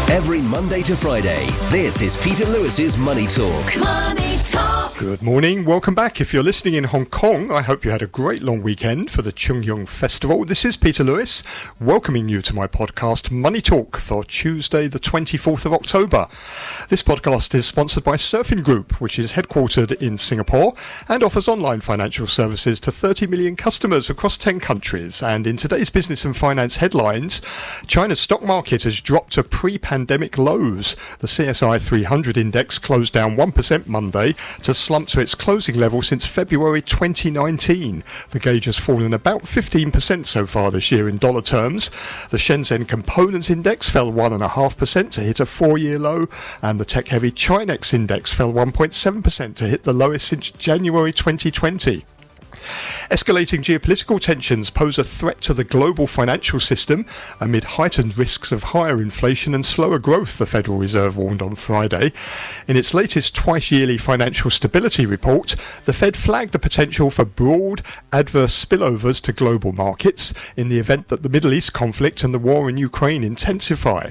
Every Monday to Friday, this is Peter Lewis's Money Talk. Money Talk. Good morning, welcome back. If you're listening in Hong Kong, I hope you had a great long weekend for the Chung Yung Festival. This is Peter Lewis, welcoming you to my podcast Money Talk for Tuesday the 24th of October. This podcast is sponsored by Surfing Group, which is headquartered in Singapore and offers online financial services to 30 million customers across 10 countries. And in today's business and finance headlines, China's stock market has dropped to pre-pandemic lows. The CSI 300 index closed down 1% Monday to slump to its closing level since February 2019. The gauge has fallen about 15% so far this year in dollar terms. The Shenzhen Components Index fell 1.5% to hit a 4-year low, and the tech-heavy Chinex Index fell 1.7% to hit the lowest since January 2020. Escalating geopolitical tensions pose a threat to the global financial system amid heightened risks of higher inflation and slower growth, the Federal Reserve warned on Friday. In its latest twice-yearly financial stability report, the Fed flagged the potential for broad, adverse spillovers to global markets in the event that the Middle East conflict and the war in Ukraine intensify.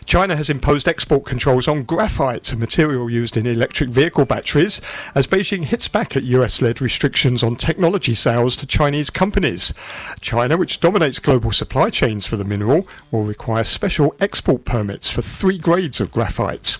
China has imposed export controls on graphite, a material used in electric vehicle batteries, as Beijing hits back at US-led restrictions on technology sales to Chinese companies. China, which dominates global supply chains for the mineral, will require special export permits for 3 grades of graphite.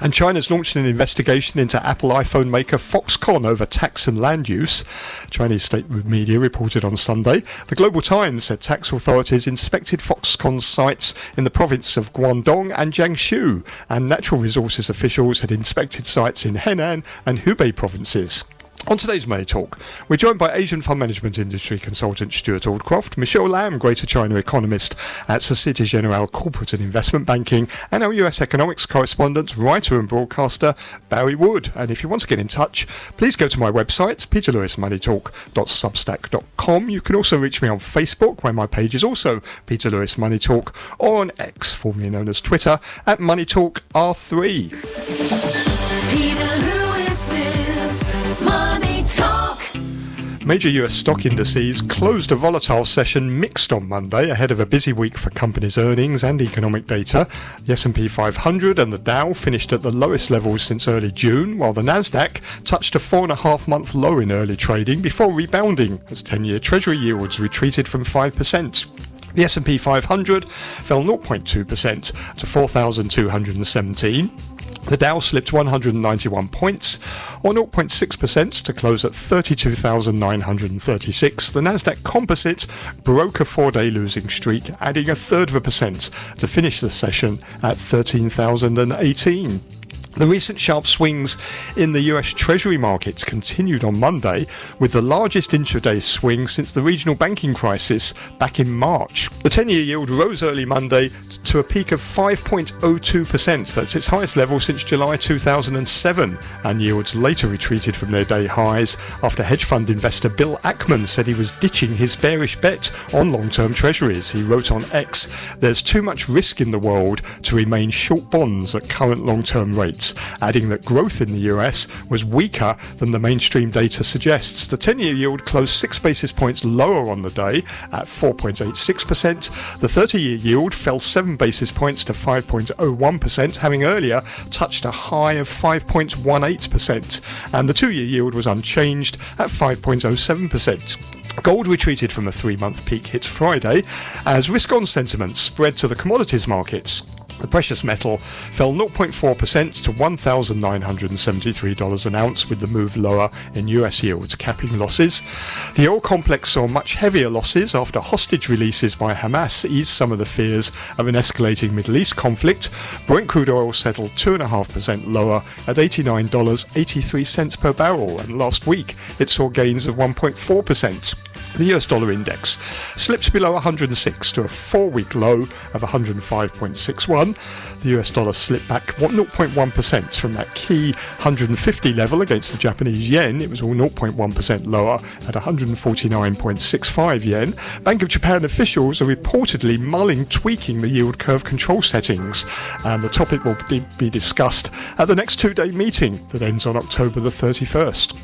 And China's launched an investigation into Apple iPhone maker Foxconn over tax and land use. Chinese state media reported on Sunday. The Global Times said tax authorities inspected Foxconn's sites in the province of Guangdong and Jiangsu, and natural resources officials had inspected sites in Henan and Hubei provinces. On today's Money Talk, we're joined by Asian fund management industry consultant Stewart Aldcroft, Michelle Lam, Greater China economist at Societe Generale Corporate and Investment Banking, and our US economics correspondent, writer and broadcaster Barry Wood. And if you want to get in touch, please go to my website, peterlewismoneytalk.substack.com. You can also reach me on Facebook, where my page is also Peter Lewis Money Talk, or on X, formerly known as Twitter, at Money Talk R3. Peter Lewis's Money Talk. Major US stock indices closed a volatile session mixed on Monday ahead of a busy week for companies' earnings and economic data. The S&P 500 and the Dow finished at the lowest levels since early June, while the Nasdaq touched a 4.5-month low in early trading before rebounding as 10-year Treasury yields retreated from 5%. The S&P 500 fell 0.2% to 4,217. The Dow slipped 191 points, or 0.6% to close at 32,936. The Nasdaq Composite broke a 4-day losing streak, adding 0.33% to finish the session at 13,018. The recent sharp swings in the US Treasury markets continued on Monday, with the largest intraday swing since the regional banking crisis back in March. The 10-year yield rose early Monday to a peak of 5.02%. That's its highest level since July 2007, and yields later retreated from their day highs after hedge fund investor Bill Ackman said he was ditching his bearish bet on long-term treasuries. He wrote on X, "There's too much risk in the world to remain short bonds at current long-term rates," adding that growth in the US was weaker than the mainstream data suggests. The 10-year yield closed 6 basis points lower on the day at 4.86%. The 30-year yield fell 7 basis points to 5.01%, having earlier touched a high of 5.18%. And the 2-year yield was unchanged at 5.07%. Gold retreated from a 3-month peak hit Friday as risk-on sentiment spread to the commodities markets. The precious metal fell 0.4% to $1,973 an ounce, with the move lower in US yields capping losses. The oil complex saw much heavier losses after hostage releases by Hamas eased some of the fears of an escalating Middle East conflict. Brent crude oil settled 2.5% lower at $89.83 per barrel, and last week it saw gains of 1.4%. The US dollar index slipped below 106 to a 4-week low of 105.61. The US dollar slipped back 0.1% from that key 150 level against the Japanese yen. It was all 0.1% lower at 149.65 yen. Bank of Japan officials are reportedly mulling tweaking the yield curve control settings, and the topic will be discussed at the next 2-day meeting that ends on October the 31st.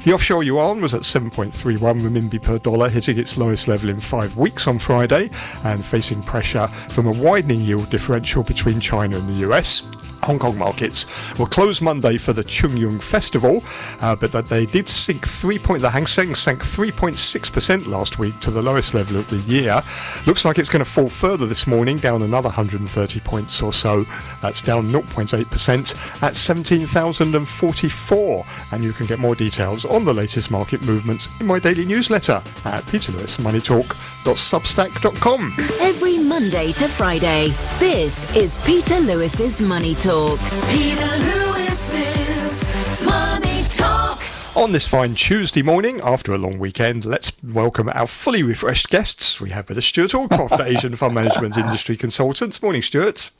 The offshore yuan was at 7.31 renminbi per dollar, hitting its lowest level in 5 weeks on Friday and facing pressure from a widening yield differential between China and the US. Hong Kong markets were closed Monday for the Chungyung Festival, but that they did sink the Hang Seng sank 3.6% last week to the lowest level of the year. Looks like it's going to fall further this morning, down another 130 points or so. That's down 0.8% at 17,044. And you can get more details on the latest market movements in my daily newsletter at peterlewismoneytalk.substack.com. Every Monday to Friday, this is Peter Lewis's Money Talk. Peter Lewis's Money Talk. On this fine Tuesday morning, after a long weekend, let's welcome our fully refreshed guests. We have with us Stewart Aldcroft, Asian Fund Management Industry Consultant. Morning, Stewart.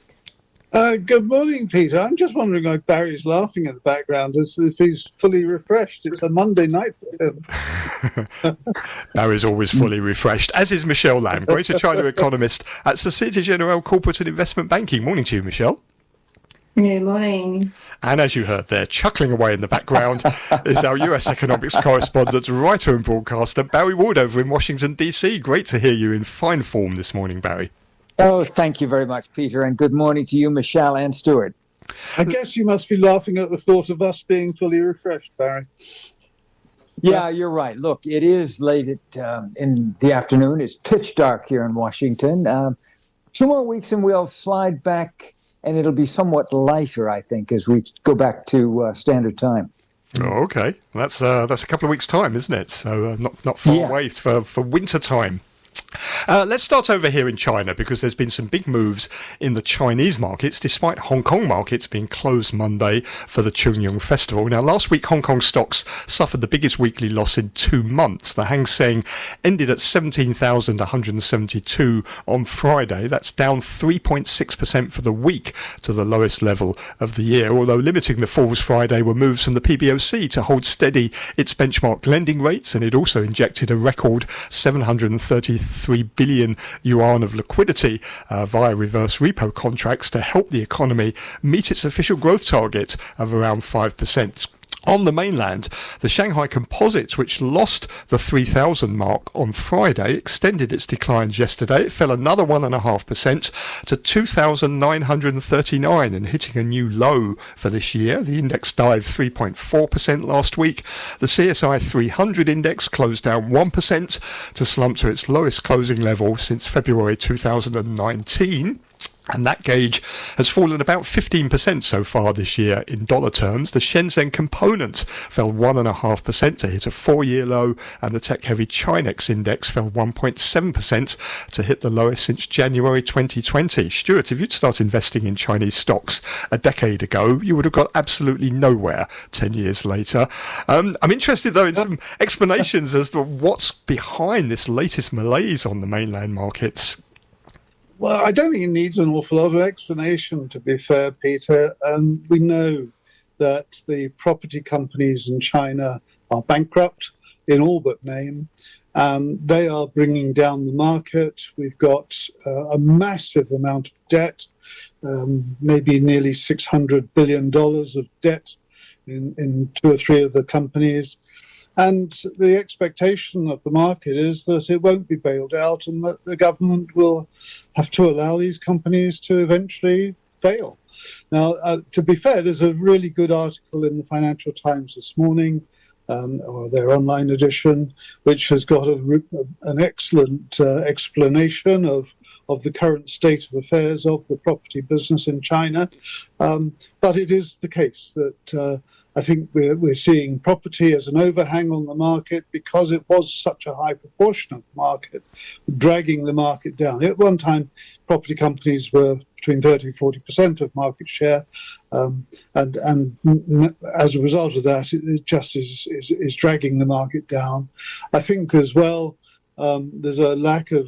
Good morning, Peter. I'm just wondering why Barry's laughing in the background as if he's fully refreshed. It's a Monday night for him. Barry's always fully refreshed, as is Michelle Lamb, Greater China Economist at Societe Generale Corporate and Investment Banking. Morning to you, Michelle. Good morning. And as you heard there, chuckling away in the background is our US economics correspondent, writer and broadcaster, Barry Ward over in Washington, D.C. Great to hear you in fine form this morning, Barry. Oh, thank you very much, Peter, and good morning to you, Michelle and Stewart. I guess you must be laughing at the thought of us being fully refreshed, Barry. Yeah, you're right. Look, it is late in the afternoon. It's pitch dark here in Washington. 2 more weeks and we'll slide back, and it'll be somewhat lighter, I think, as we go back to standard time. Oh, okay. That's a couple of weeks' time, isn't it? So not far away for winter time. Let's start over here in China, because there's been some big moves in the Chinese markets, despite Hong Kong markets being closed Monday for the Chungyung Festival. Now, last week, Hong Kong stocks suffered the biggest weekly loss in 2 months. The Hang Seng ended at 17,172 on Friday. That's down 3.6% for the week to the lowest level of the year, although limiting the falls Friday were moves from the PBOC to hold steady its benchmark lending rates, and it also injected a record 733 billion yuan of liquidity via reverse repo contracts to help the economy meet its official growth target of around 5%. On the mainland, the Shanghai Composite, which lost the 3,000 mark on Friday, extended its declines yesterday. It fell another 1.5% to 2,939 and hitting a new low for this year. The index dived 3.4% last week. The CSI 300 index closed down 1% to slump to its lowest closing level since February 2019. And that gauge has fallen about 15% so far this year in dollar terms. The Shenzhen Component fell 1.5% to hit a 4-year low, and the tech-heavy Chinex index fell 1.7% to hit the lowest since January 2020. Stuart, if you'd started investing in Chinese stocks a decade ago, you would have got absolutely nowhere 10 years later. I'm interested, though, in some explanations as to what's behind this latest malaise on the mainland markets. Well, I don't think it needs an awful lot of explanation, to be fair, Peter. We know that the property companies in China are bankrupt in all but name. They are bringing down the market. We've got a massive amount of debt, maybe nearly $600 billion of debt in 2 or 3 of the companies. And the expectation of the market is that it won't be bailed out and that the government will have to allow these companies to eventually fail. Now, to be fair, there's a really good article in the Financial Times this morning, or their online edition, which has got an excellent explanation of the current state of affairs of the property business in China. But it is the case that I think we're seeing property as an overhang on the market because it was such a high proportion of the market, dragging the market down. At one time, property companies were between 30 and 40% of market share, and as a result of that, it just is dragging the market down. I think as well, there's a lack of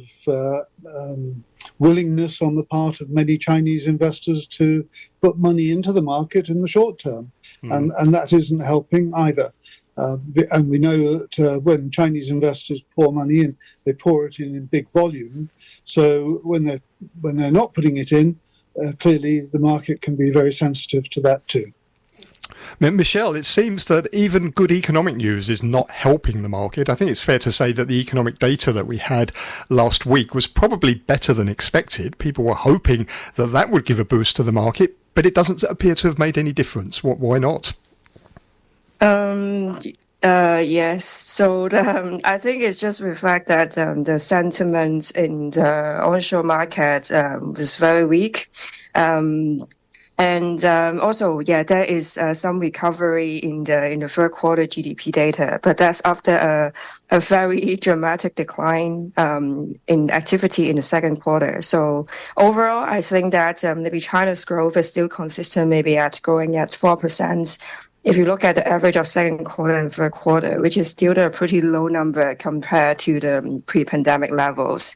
willingness on the part of many Chinese investors to put money into the market in the short term, and that isn't helping either. And we know that when Chinese investors pour money in, they pour it in big volume. So when they're not putting it in, clearly the market can be very sensitive to that too. Michelle, it seems that even good economic news is not helping the market. I think it's fair to say that the economic data that we had last week was probably better than expected. People were hoping that that would give a boost to the market, but it doesn't appear to have made any difference. Why not? Yes. So I think it's just reflect that the sentiment in the onshore market was very weak. And also, there is some recovery in the third quarter GDP data, but that's after a very dramatic decline in activity in the second quarter. So overall, I think that maybe China's growth is still consistent, maybe growing at 4%. If you look at the average of second quarter and third quarter, which is still a pretty low number compared to the pre-pandemic levels.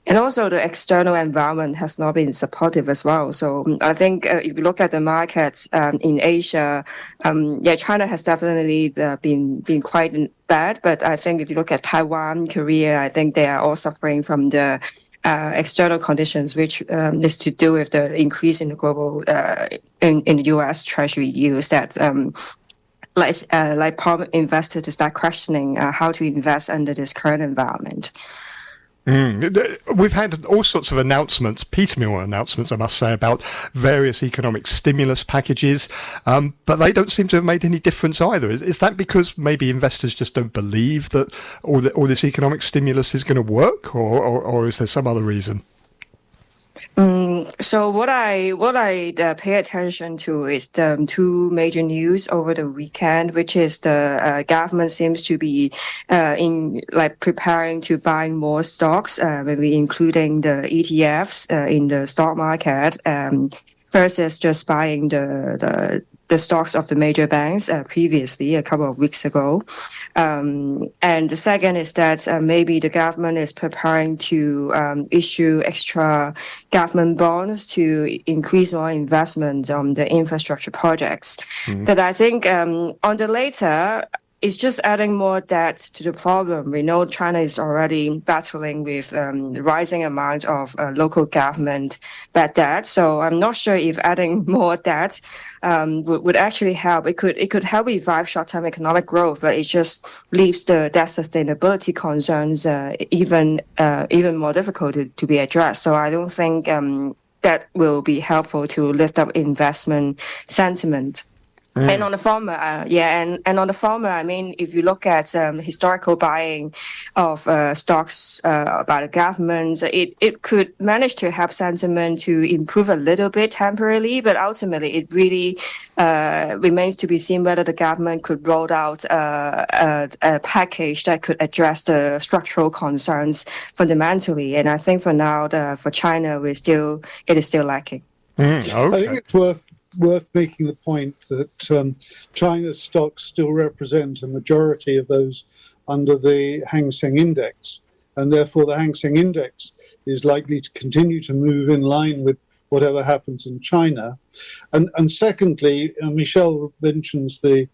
And also the external environment has not been supportive as well. So I think if you look at the markets in Asia, China has definitely been quite bad. But I think if you look at Taiwan, Korea, I think they are all suffering from the external conditions, which is to do with the increase in the global in the U.S. Treasury yields that like prompt investors to start questioning how to invest under this current environment. We've had all sorts of announcements, piecemeal announcements, I must say, about various economic stimulus packages, but they don't seem to have made any difference either. Is that because maybe investors just don't believe that all this economic stimulus is going to work, or is there some other reason? So what I pay attention to is the two major news over the weekend, which is the government seems to be preparing to buy more stocks, maybe including the ETFs in the stock market. Versus just buying the stocks of the major banks previously a couple of weeks ago. And the second is that maybe the government is preparing to issue extra government bonds to increase more investment on the infrastructure projects. But I think on the later, it's just adding more debt to the problem. We know China is already battling with the rising amount of local government bad debt. So I'm not sure if adding more debt would actually help. It could help revive short-term economic growth, but it just leaves the debt sustainability concerns even more difficult to be addressed. So I don't think that will be helpful to lift up investment sentiment. And on the former, and on the former, I mean, if you look at historical buying of stocks by the government, it could manage to help sentiment to improve a little bit temporarily, but ultimately it really remains to be seen whether the government could roll out a package that could address the structural concerns fundamentally. And I think for now, for China, it is still lacking. Okay. I think it's worth making the point that China's stocks still represent a majority of those under the Hang Seng Index, and therefore the Hang Seng Index is likely to continue to move in line with whatever happens in China. And secondly, Michelle mentions the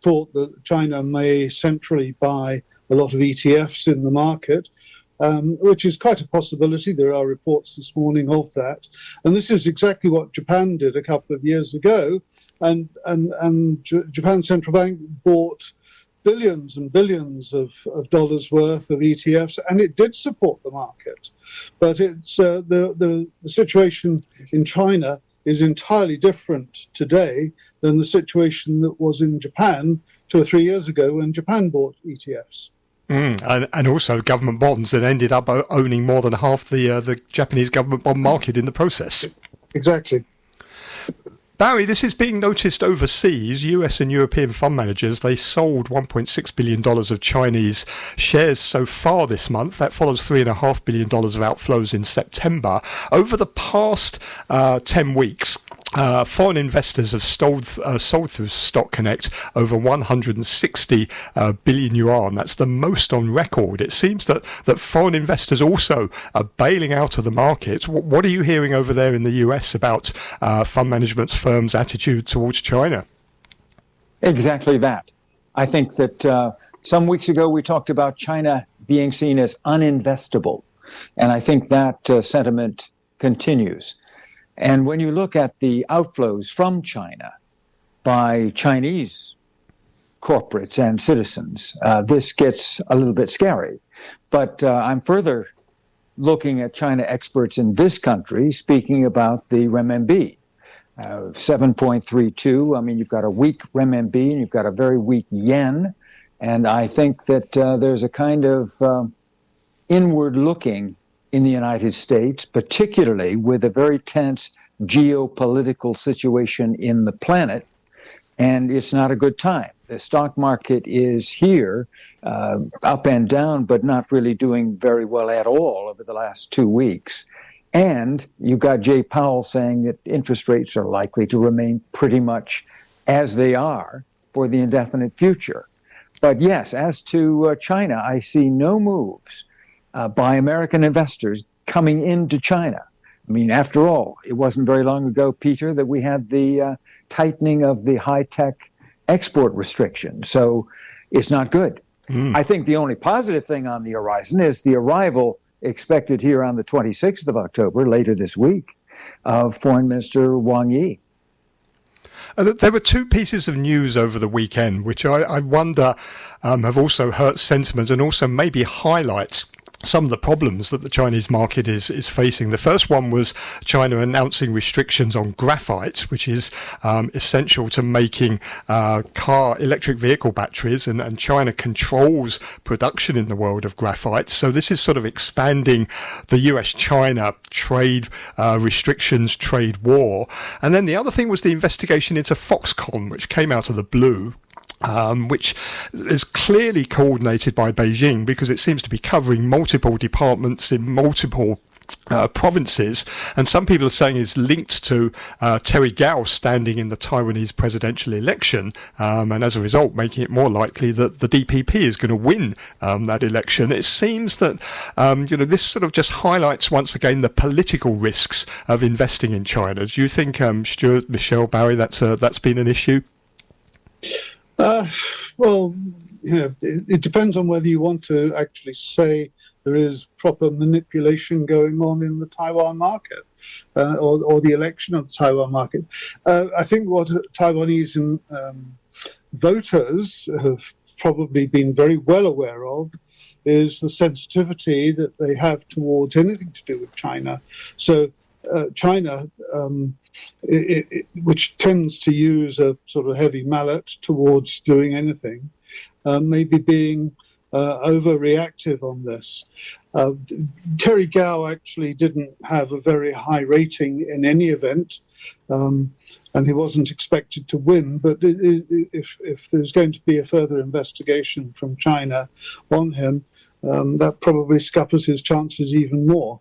thought that China may centrally buy a lot of ETFs in the market. Which is quite a possibility. There are reports this morning of that. And this is exactly what Japan did a couple of years ago. And Japan's central bank bought billions and billions of dollars worth of ETFs, and it did support the market. But it's the situation in China is entirely different today than the situation that was in Japan 2 or 3 years ago when Japan bought ETFs. And also government bonds that ended up owning more than half the Japanese government bond market in the process. Exactly. Barry, this is being noticed overseas. US and European fund managers, they sold $1.6 billion of Chinese shares so far this month. That follows $3.5 billion of outflows in September. Over the past 10 weeks, foreign investors have sold through Stock Connect over 160 billion yuan. That's the most on record. It seems that foreign investors also are bailing out of the market. What are you hearing over there in the US about fund management firms' attitude towards China? Exactly that. I think that some weeks ago we talked about China being seen as uninvestable, and I think that sentiment continues. And when you look at the outflows from China, by Chinese corporates and citizens, this gets a little bit scary. But I'm further looking at China experts in this country speaking about the renminbi. 7.32. I mean, you've got a weak renminbi and you've got a very weak yen. And I think that there's a kind of inward looking in the United States, particularly with a very tense geopolitical situation in the planet. And it's not a good time. The stock market is here, up and down, but not really doing very well at all over the last 2 weeks. And you've got Jay Powell saying that interest rates are likely to remain pretty much as they are for the indefinite future. But yes, as to China, I see no moves by American investors coming into China. I mean, after all, it wasn't very long ago, Peter, that we had the tightening of the high-tech export restrictions. So it's not good. I think the only positive thing on the horizon is the arrival expected here on the 26th of October, later this week, of Foreign Minister Wang Yi. There were two pieces of news over the weekend, which I wonder have also hurt sentiment and also maybe highlights some of the problems that the Chinese market is facing. The first one was China announcing restrictions on graphite, which is essential to making electric vehicle batteries, and China controls production in the world of graphite. So this is sort of expanding the US-China trade restrictions, trade war. And then the other thing was the investigation into Foxconn, which came out of the blue. Which is clearly coordinated by Beijing because it seems to be covering multiple departments in multiple provinces, and some people are saying it's linked to Terry Gao standing in the Taiwanese presidential election, and as a result making it more likely that the DPP is going to win that election. It seems that this sort of just highlights once again the political risks of investing in China. Do you think, Stewart, Michelle, Barry, that's been an issue? Well, it depends on whether you want to actually say there is proper manipulation going on in the Taiwan market or the election of the Taiwan market. I think what Taiwanese voters have probably been very well aware of is the sensitivity that they have towards anything to do with China. So China, which tends to use a sort of heavy mallet towards doing anything, may be being overreactive on this. Terry Gao actually didn't have a very high rating in any event, and he wasn't expected to win. But if there's going to be a further investigation from China on him, that probably scuppers his chances even more.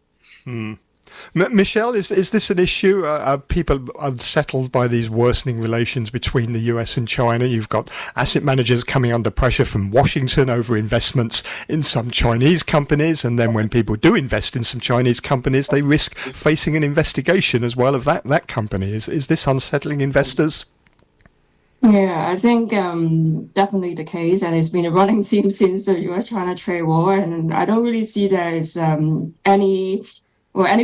Michelle, is this an issue? Are people unsettled by these worsening relations between the US and China? You've got asset managers coming under pressure from Washington over investments in some Chinese companies, and then when people do invest in some Chinese companies, they risk facing an investigation as well of that company. Is this unsettling investors? Yeah, I think definitely the case, and it's been a running theme since the US-China trade war, and I don't really see there is any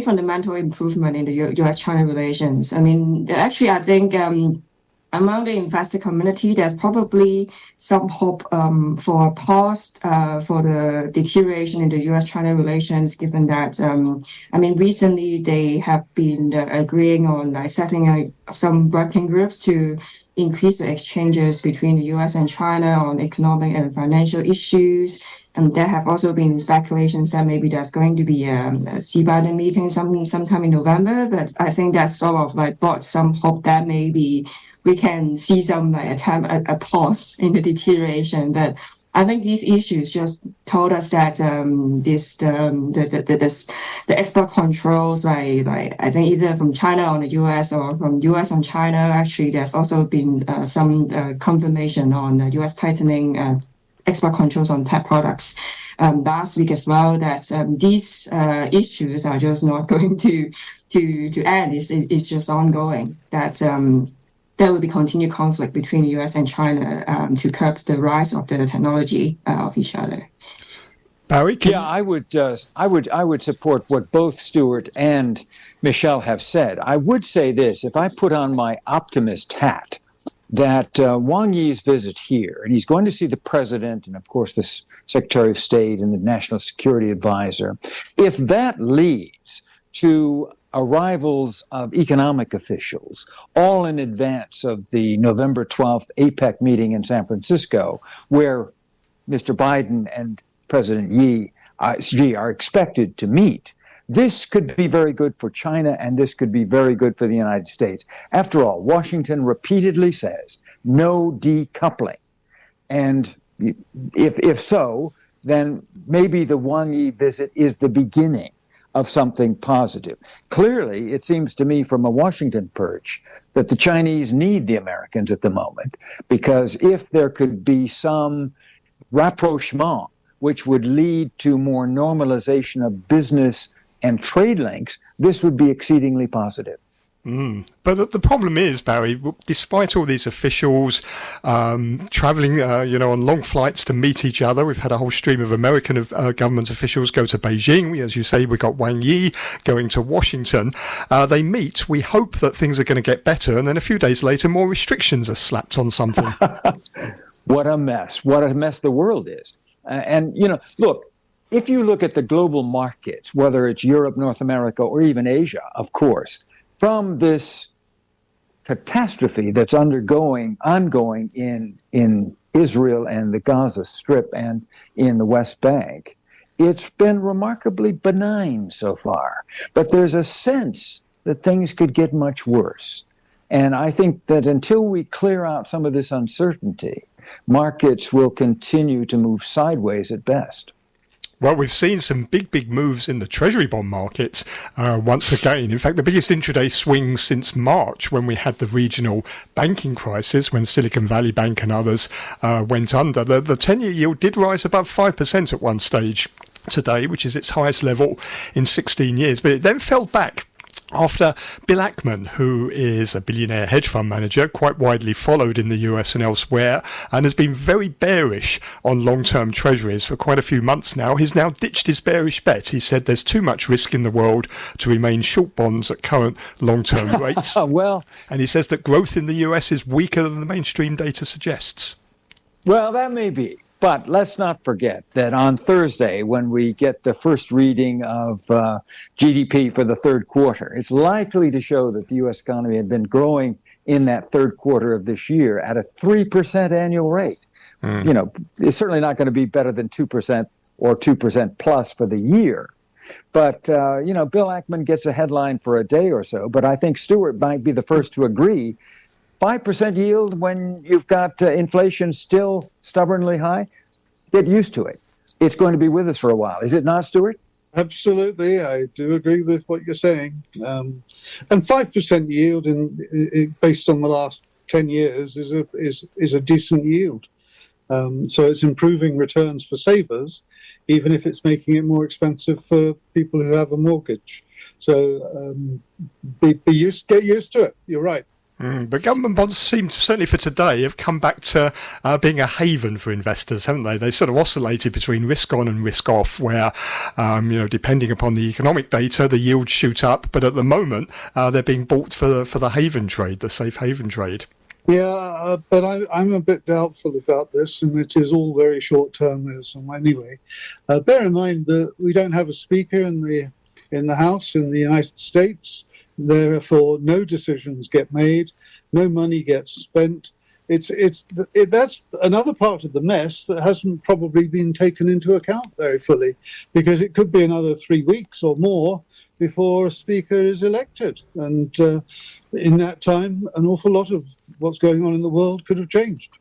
fundamental improvement in the U.S.-China relations. I mean, actually, I think among the investor community, there's probably some hope for a pause for the deterioration in the U.S.-China relations, given that, recently they have been agreeing on setting some working groups to increase the exchanges between the U.S. and China on economic and financial issues. And there have also been speculations that maybe there's going to be a C-Biden meeting sometime in November. But I think that's sort of brought some hope that maybe we can see some a pause in the deterioration. But I think these issues just told us that the export controls, I think either from China on the US or from US on China, actually there's also been some confirmation on the US tightening export controls on tech products last week as well, that these issues are just not going to end. It's just ongoing, that there will be continued conflict between the US and China to curb the rise of the technology of each other. Barry, I would support what both Stewart and Michelle have said. I would say this: if I put on my optimist hat, that Wang Yi's visit here, and he's going to see the president and, of course, the Secretary of State and the National Security Advisor, if that leads to arrivals of economic officials, all in advance of the November 12th APEC meeting in San Francisco, where Mr. Biden and President Xi are expected to meet, this could be very good for China, and this could be very good for the United States. After all, Washington repeatedly says no decoupling. And if so, then maybe the Wang Yi visit is the beginning of something positive. Clearly, it seems to me from a Washington perch that the Chinese need the Americans at the moment, because if there could be some rapprochement which would lead to more normalization of business and trade links, this would be exceedingly positive. But the problem is, Barry, despite all these officials traveling, on long flights to meet each other, we've had a whole stream of American government officials go to Beijing. As you say, we've got Wang Yi going to Washington. They meet. We hope that things are going to get better. And then a few days later, more restrictions are slapped on something. What a mess. What a mess the world is. Look, if you look at the global markets, whether it's Europe, North America, or even Asia, of course, from this catastrophe that's ongoing in Israel and the Gaza Strip and in the West Bank, it's been remarkably benign so far. But there's a sense that things could get much worse. And I think that until we clear out some of this uncertainty, markets will continue to move sideways at best. Well, we've seen some big moves in the Treasury bond market once again. In fact, the biggest intraday swings since March, when we had the regional banking crisis, when Silicon Valley Bank and others went under. The 10-year yield did rise above 5% at one stage today, which is its highest level in 16 years. But it then fell back after Bill Ackman, who is a billionaire hedge fund manager, quite widely followed in the US and elsewhere, and has been very bearish on long-term treasuries for quite a few months now. He's now ditched his bearish bet. He said there's too much risk in the world to remain short bonds at current long-term rates. And he says that growth in the US is weaker than the mainstream data suggests. Well, that may be. But let's not forget that on Thursday, when we get the first reading of GDP for the third quarter, it's likely to show that the U.S. economy had been growing in that third quarter of this year at a 3% annual rate. It's certainly not going to be better than 2% or 2% plus for the year. But, Bill Ackman gets a headline for a day or so. But I think Stewart might be the first to agree 5% yield when you've got inflation still stubbornly high, get used to it. It's going to be with us for a while. Is it not, Stewart? Absolutely. I do agree with what you're saying. And 5% yield based on the last 10 years is a decent yield. So it's improving returns for savers, even if it's making it more expensive for people who have a mortgage. So get used to it. You're right. But government bonds seem, certainly for today, have come back to being a haven for investors, haven't they? They've sort of oscillated between risk on and risk off, where, depending upon the economic data, the yields shoot up. But at the moment, they're being bought for the haven trade, the safe haven trade. Yeah, but I'm a bit doubtful about this, and it is all very short-termism anyway. Bear in mind that we don't have a speaker in the House in the United States. Therefore, no decisions get made, no money gets spent. That's another part of the mess that hasn't probably been taken into account very fully, because it could be another 3 weeks or more before a speaker is elected. And in that time, an awful lot of what's going on in the world could have changed.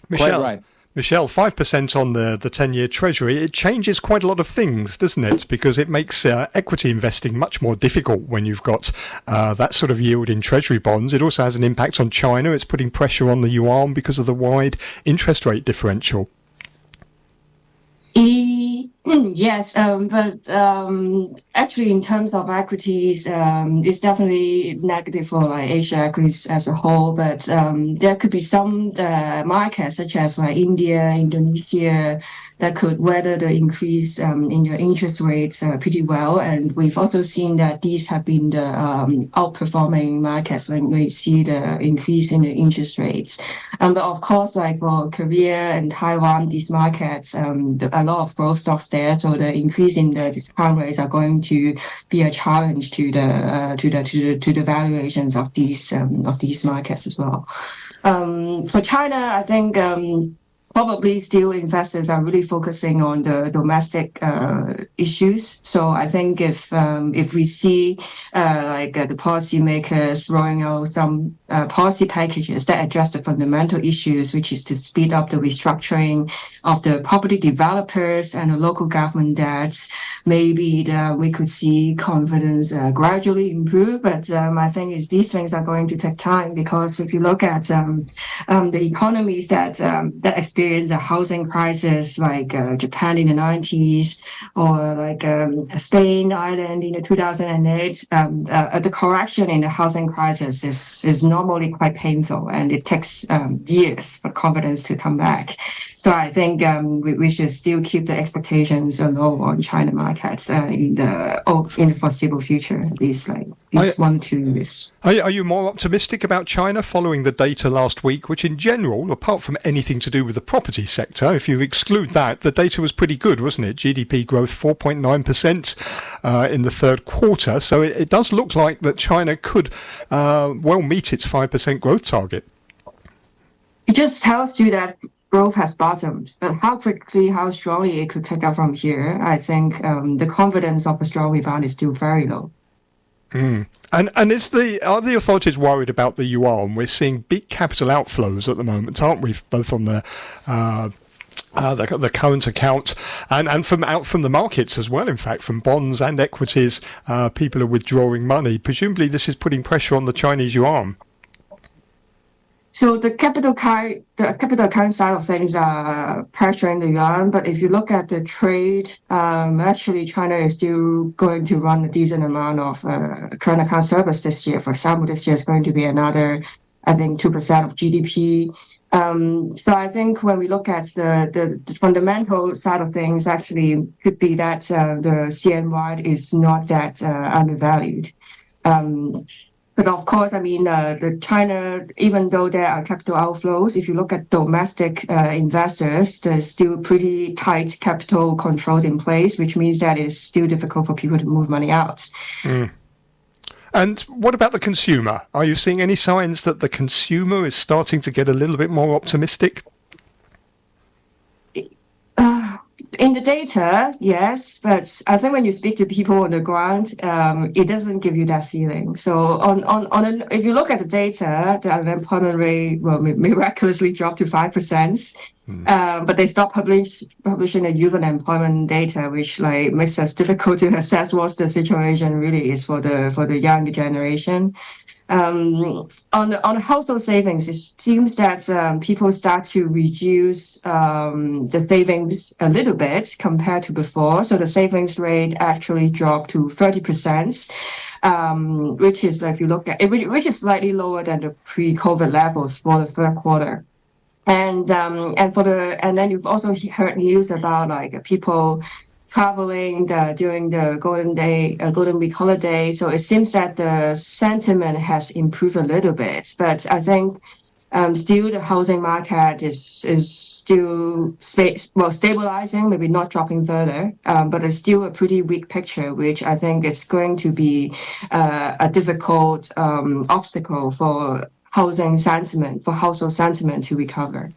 Michelle, quite right. Michelle, 5% on the 10-year Treasury, it changes quite a lot of things, doesn't it? Because it makes equity investing much more difficult when you've got that sort of yield in Treasury bonds. It also has an impact on China. It's putting pressure on the yuan because of the wide interest rate differential. Yes, but actually, in terms of equities, it's definitely negative for Asia equities as a whole. But there could be some markets such as India, Indonesia, that could weather the increase in the interest rates pretty well. And we've also seen that these have been the outperforming markets when we see the increase in the interest rates. But of course, like for Korea and Taiwan, these markets, a lot of growth stocks there. So the increase in the discount rates are going to be a challenge to the valuations of these markets as well. For China, I think probably still investors are really focusing on the domestic issues. So I think if we see the policymakers rolling out some policy packages that address the fundamental issues, which is to speed up the restructuring of the property developers and the local government debts, maybe we could see confidence gradually improve. But I think these things are going to take time, because if you look at the economies that experience a housing crisis, like Japan in the 90s, or like Spain, Ireland in the 2008, the correction in the housing crisis is normally quite painful, and it takes years for confidence to come back. So I think we should still keep the expectations low on China markets in the foreseeable future, at least like 1 2 years. Are you more optimistic about China following the data last week, which in general, apart from anything to do with the property sector, if you exclude that, the data was pretty good, wasn't it? GDP growth 4.9% in the third quarter. So it does look like that China could well meet its 5% growth target. It just tells you that growth has bottomed, but how quickly, how strongly it could pick up from here, I think the confidence of a strong rebound is still very low. Mm. And are the authorities worried about the yuan? We're seeing big capital outflows at the moment, aren't we? Both on the current account and from the markets as well. In fact, from bonds and equities, people are withdrawing money. Presumably, this is putting pressure on the Chinese yuan. So the capital account side of things are pressuring the yuan, but if you look at the trade, actually China is still going to run a decent amount of current account surplus this year. For example, this year is going to be another, I think, 2% of GDP. So I think when we look at the fundamental side of things, actually could be that the CNY is not that undervalued. But of course, I mean, the China, even though there are capital outflows, if you look at domestic investors, there's still pretty tight capital controls in place, which means that it's still difficult for people to move money out. Mm. And what about the consumer? Are you seeing any signs that the consumer is starting to get a little bit more optimistic? In the data, yes, but I think when you speak to people on the ground, it doesn't give you that feeling. So if you look at the data, the unemployment rate will miraculously drop to 5%. But they stopped publishing the youth unemployment data, which like makes us difficult to assess what the situation really is for the younger generation. On the household savings, it seems that people start to reduce the savings a little bit compared to before. So the savings rate actually dropped to 30%, which is, if you look at it, which is slightly lower than the pre-COVID levels for the third quarter. And then you've also heard news about like people traveling during the Golden Week holiday. So it seems that the sentiment has improved a little bit, but I think still the housing market is still stabilizing, maybe not dropping further, but it's still a pretty weak picture, which I think it's going to be a difficult obstacle for household sentiment to recover.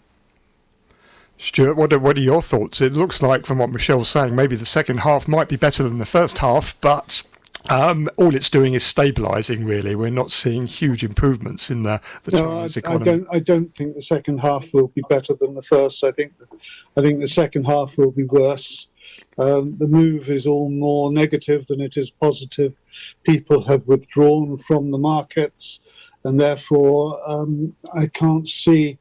Stewart, what are your thoughts? It looks like, from what Michelle's saying, maybe the second half might be better than the first half, but all it's doing is stabilising, really. We're not seeing huge improvements in the Chinese economy. I don't think the second half will be better than the first. I think the second half will be worse. The move is all more negative than it is positive. People have withdrawn from the markets, and therefore I can't see...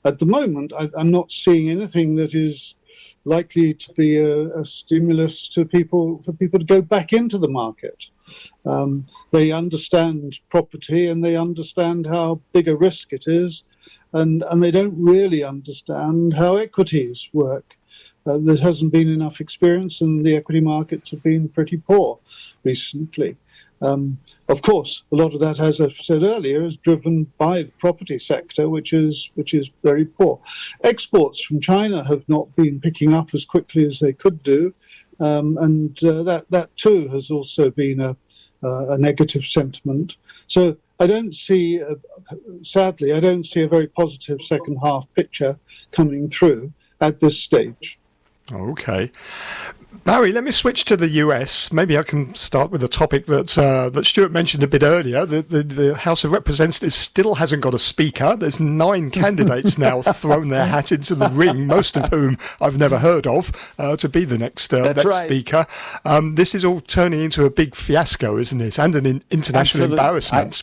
At the moment, I'm not seeing anything that is likely to be a stimulus for people to go back into the market. They understand property and they understand how big a risk it is, and they don't really understand how equities work. there hasn't been enough experience, and the equity markets have been pretty poor recently. Of course, a lot of that, as I've said earlier, is driven by the property sector, which is very poor. Exports from China have not been picking up as quickly as they could do, and that too has also been a negative sentiment. So I don't see, sadly, I don't see a very positive second half picture coming through at this stage. Okay. Barry, let me switch to the US. Maybe I can start with a topic that Stewart mentioned a bit earlier. The House of Representatives still hasn't got a speaker. There's 9 candidates now thrown their hat into the ring, most of whom I've never heard of, to be the next speaker. This is all turning into a big fiasco, isn't it? And an international embarrassment.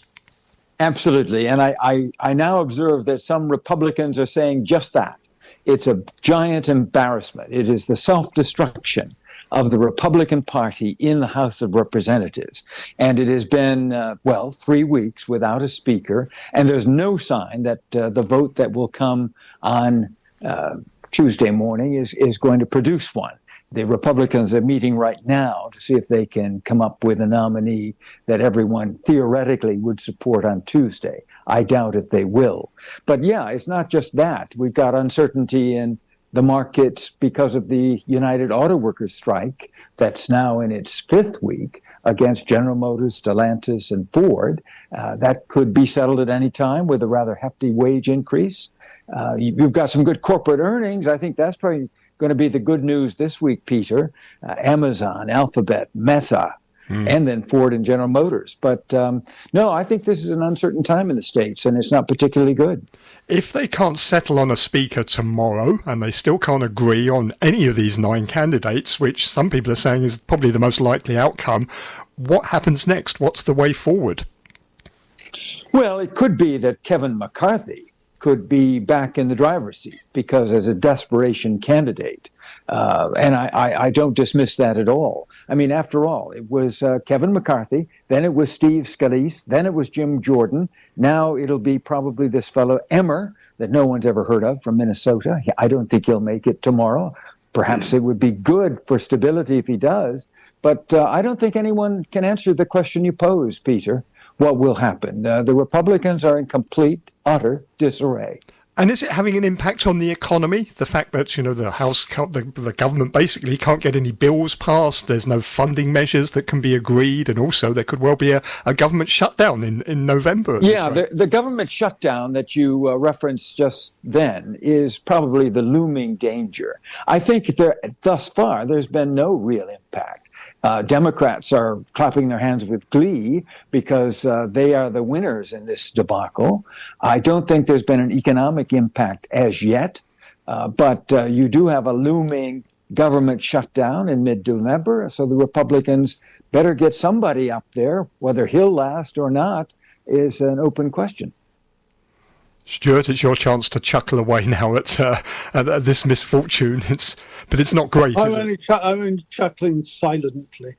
Absolutely. And I now observe that some Republicans are saying just that. It's a giant embarrassment. It is the self-destruction of the Republican Party in the House of Representatives. And it has been, 3 weeks without a speaker, and there's no sign that the vote that will come on Tuesday morning is going to produce one. The Republicans are meeting right now to see if they can come up with a nominee that everyone theoretically would support on Tuesday. I doubt if they will. But yeah, it's not just that. We've got uncertainty in the markets because of the United Auto Workers strike that's now in its 5th week against General Motors, Stellantis, and Ford. That could be settled at any time with a rather hefty wage increase. You've got some good corporate earnings. I think that's probably going to be the good news this week, Peter. Amazon, Alphabet, Meta, and then Ford and General Motors. But no, I think this is an uncertain time in the States, and it's not particularly good. If they can't settle on a speaker tomorrow, and they still can't agree on any of these 9 candidates, which some people are saying is probably the most likely outcome, what happens next? What's the way forward? Well, it could be that Kevin McCarthy could be back in the driver's seat because as a desperation candidate. And I don't dismiss that at all. I mean, after all, it was Kevin McCarthy, then it was Steve Scalise, then it was Jim Jordan. Now it'll be probably this fellow Emmer that no one's ever heard of from Minnesota. I don't think he'll make it tomorrow. Perhaps it would be good for stability if he does. But I don't think anyone can answer the question you pose, Peter. What will happen? The Republicans are in complete, utter disarray. And is it having an impact on the economy? The fact that, the House, the government basically can't get any bills passed, there's no funding measures that can be agreed, and also there could well be a government shutdown in November. Yeah, the government shutdown that you referenced just then is probably the looming danger. I think thus far there's been no real impact. Democrats are clapping their hands with glee because they are the winners in this debacle. I don't think there's been an economic impact as yet, but you do have a looming government shutdown in mid-November, so the Republicans better get somebody up there. Whether he'll last or not is an open question. Stewart, it's your chance to chuckle away now at this misfortune. But it's not great, I'm only chuckling silently.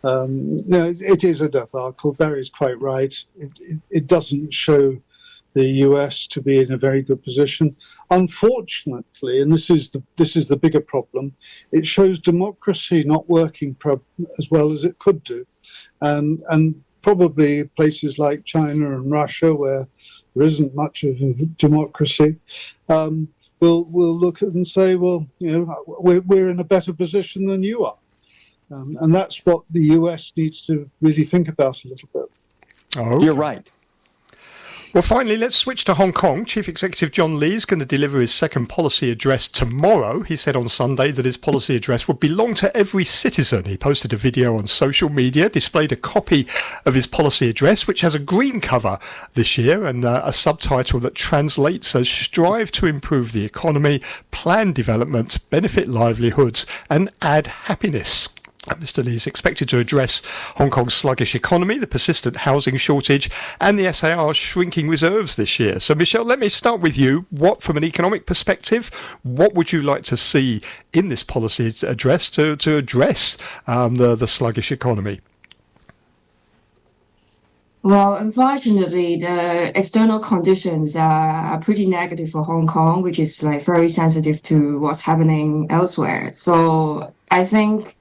No, it is a debacle. Barry's quite right. It doesn't show the US to be in a very good position. Unfortunately, and this is the bigger problem, it shows democracy not working as well as it could do. And probably places like China and Russia, where there isn't much of a democracy, we'll look at and say, well, we're in a better position than you are. And that's what the US needs to really think about a little bit. Oh, You're right. Well, finally, let's switch to Hong Kong. Chief Executive John Lee is going to deliver his second policy address tomorrow. He said on Sunday that his policy address would belong to every citizen. He posted a video on social media, displayed a copy of his policy address, which has a green cover this year and a subtitle that translates as "Strive to improve the economy, plan development, benefit livelihoods, and add happiness." Mr. Lee is expected to address Hong Kong's sluggish economy, the persistent housing shortage, and the SAR's shrinking reserves this year. So, Michelle, let me start with you. From an economic perspective, what would you like to see in this policy address to address the sluggish economy? Well, unfortunately, the external conditions are pretty negative for Hong Kong, which is like very sensitive to what's happening elsewhere. So I think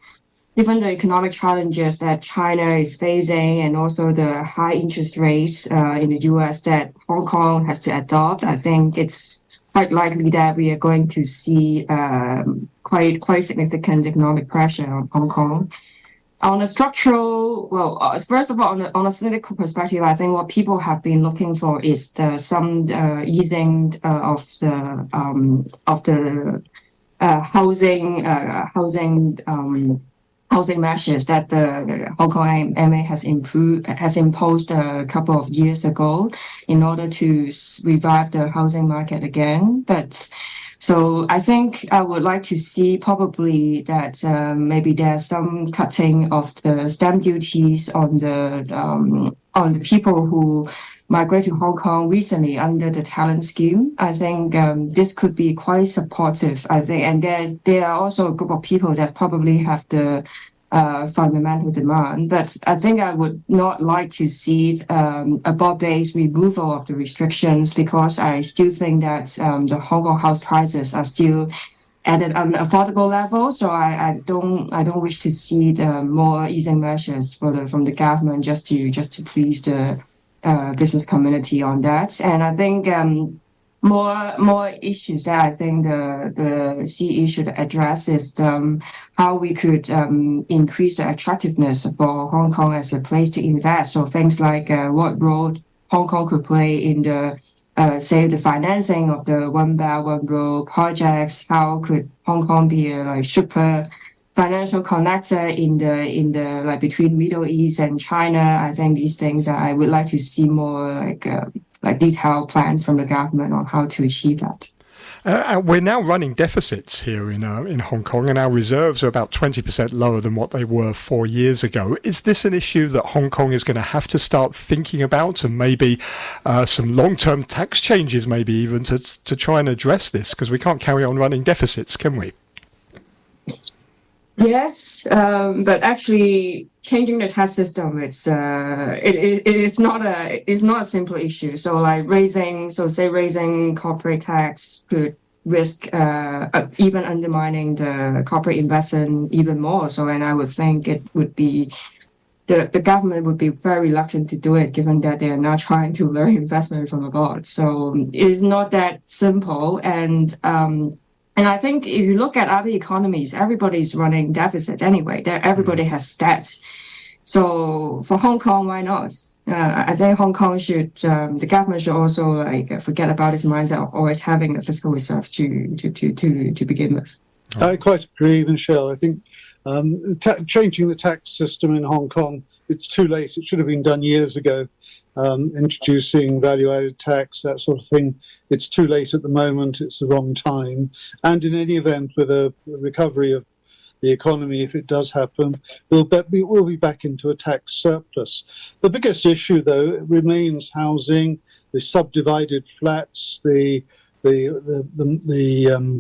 given the economic challenges that China is facing and also the high interest rates in the US that Hong Kong has to adopt, I think it's quite likely that we are going to see quite significant economic pressure on Hong Kong. On a structural, first of all, on a cyclical perspective, I think what people have been looking for is some easing of the housing measures that the Hong Kong MA has imposed a couple of years ago in order to revive the housing market again. But so I think I would like to see probably that maybe there's some cutting of the stamp duties on the people who migrate to Hong Kong recently under the talent scheme. I think this could be quite supportive. I think, and there are also a group of people that probably have the fundamental demand. But I think I would not like to see a broad-based removal of the restrictions, because I still think that the Hong Kong house prices are still at an unaffordable level. So I don't wish to see the more easing measures from the government just to please the business community on that. And I think more issues that I think the CE should address is how we could increase the attractiveness for Hong Kong as a place to invest. So things like what role Hong Kong could play in the say the financing of the One Belt One Road projects. How could Hong Kong be a super financial connector in the like between Middle East and China? I think these things I would like to see more like detailed plans from the government on how to achieve that. We're now running deficits here in Hong Kong, and our reserves are about 20% lower than what they were 4 years ago. Is this an issue that Hong Kong is going to have to start thinking about, and maybe some long-term tax changes, maybe even to try and address this? Because we can't carry on running deficits, can we? Yes, but actually changing the tax system, it's not a simple issue. So like raising corporate tax could risk even undermining the corporate investment even more. So, and I would think it would be the government would be very reluctant to do it, given that they are now trying to lure investment from abroad. So it's not that simple. And I think if you look at other economies, everybody's running deficit anyway. Everybody has debt. So for Hong Kong, why not? I think Hong Kong the government should also forget about its mindset of always having the fiscal reserves to begin with. I quite agree, Michelle. I think changing the tax system in Hong Kong, it's too late. It should have been done years ago. Introducing value-added tax, that sort of thing. It's too late at the moment. It's the wrong time. And in any event, with a recovery of the economy, if it does happen, we'll be back into a tax surplus. The biggest issue, though, remains housing, the subdivided flats, the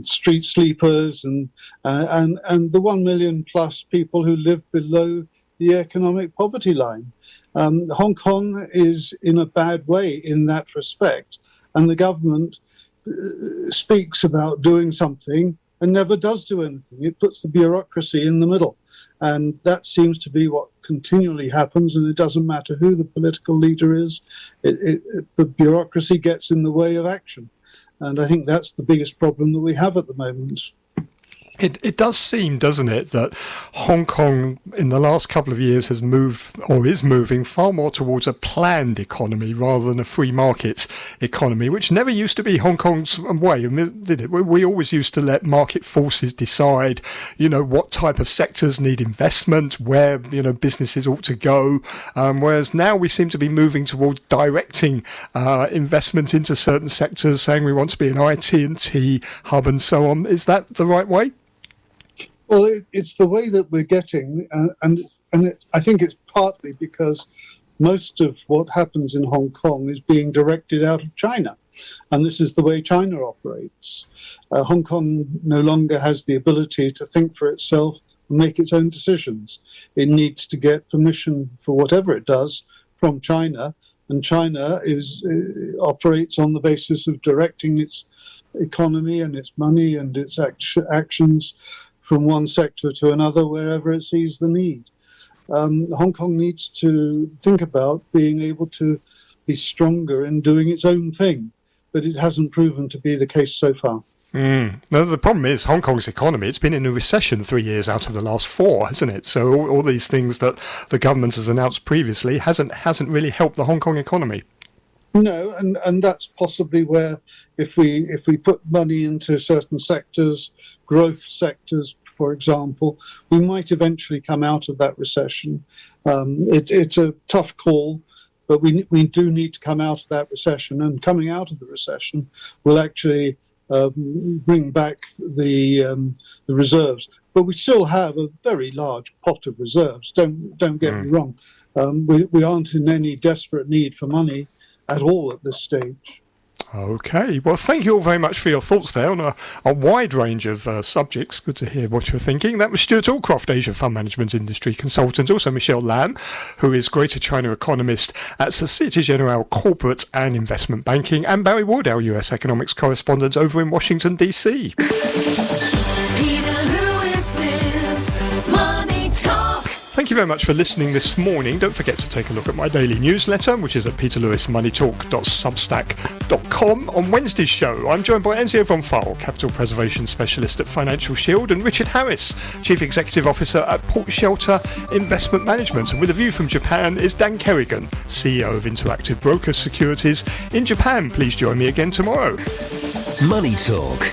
street sleepers, and the 1 million plus people who live below the economic poverty line. Hong Kong is in a bad way in that respect, and the government speaks about doing something and never does do anything. It puts the bureaucracy in the middle, and that seems to be what continually happens, and it doesn't matter who the political leader is, the bureaucracy gets in the way of action. And I think that's the biggest problem that we have at the moment. It does seem, doesn't it, that Hong Kong in the last couple of years has moved, or is moving, far more towards a planned economy rather than a free market economy, which never used to be Hong Kong's way, did it? We always used to let market forces decide, what type of sectors need investment, where, businesses ought to go, whereas now we seem to be moving towards directing investment into certain sectors, saying we want to be an IT&T hub and so on. Is that the right way? Well, it's the way that we're getting, and I think it's partly because most of what happens in Hong Kong is being directed out of China, and this is the way China operates. Hong Kong no longer has the ability to think for itself and make its own decisions. It needs to get permission for whatever it does from China, and China operates on the basis of directing its economy and its money and its actions from one sector to another wherever it sees the need. Hong Kong needs to think about being able to be stronger in doing its own thing, but it hasn't proven to be the case so far. No, the problem is Hong Kong's economy, it's been in a recession 3 years out of the last 4, hasn't it? So all these things that the government has announced previously hasn't really helped the Hong Kong economy. No, and that's possibly where if we put money into certain sectors, growth sectors, for example, we might eventually come out of that recession. It's a tough call, but we do need to come out of that recession, and coming out of the recession will actually bring back the reserves. But we still have a very large pot of reserves. Don't get me wrong. We aren't in any desperate need for money at all at this stage. Okay, well, thank you all very much for your thoughts there on a wide range of subjects. Good to hear what you're thinking. That was Stewart Aldcroft, Asia Fund Management Industry Consultant, also Michelle Lam, who is Greater China Economist at Societe Generale Corporate and Investment Banking, and Barry Wood, our US Economics Correspondent over in Washington, D.C. Thank you very much for listening this morning. Don't forget to take a look at my daily newsletter, which is at peterlewismoneytalk.substack.com. On Wednesday's show, I'm joined by Enzio von Pfeil, Capital Preservation Specialist at Financial Shield, and Richard Harris, Chief Executive Officer at Port Shelter Investment Management. And with a view from Japan is Dan Kerrigan, CEO of Interactive Brokers Securities in Japan. Please join me again tomorrow. Money Talk